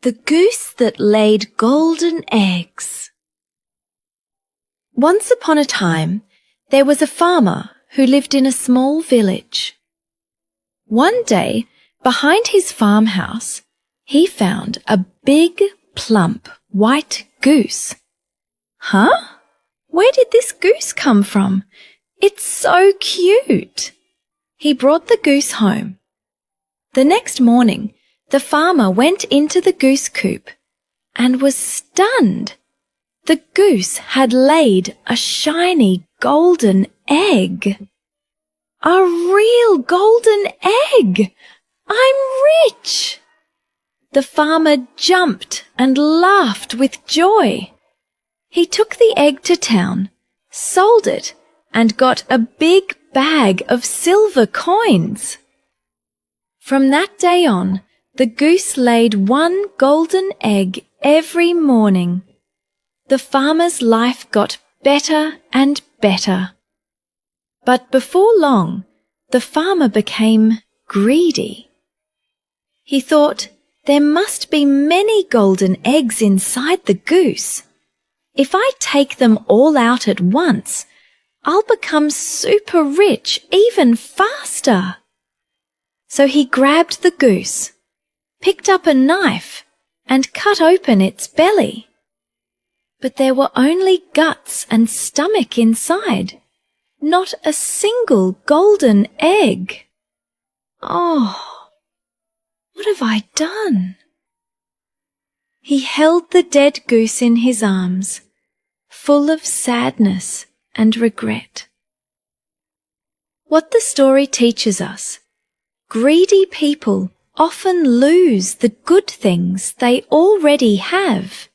The Goose that Laid Golden Eggs. Once upon a time, there was a farmer who lived in a small village. One day, behind his farmhouse, he found a big, plump, white goose. Huh? Where did this goose come from? It's so cute. He brought the goose home. The next morning, the farmer went into the goose coop and was stunned. The goose had laid a shiny golden egg. A real golden egg! I'm rich! The farmer jumped and laughed with joy. He took the egg to town, sold it, and got a big bag of silver coins. From that day on, the goose laid one golden egg every morning. The farmer's life got better and better. But before long, the farmer became greedy. He thought, there must be many golden eggs inside the goose. If I take them all out at once, I'll become super rich even faster. So he grabbed the goose, picked up a knife, and cut open its belly. But there were only guts and stomach inside, not a single golden egg. Oh, what have I done? He held the dead goose in his arms, full of sadness and regret. What the story teaches us: greedy people often lose the good things they already have.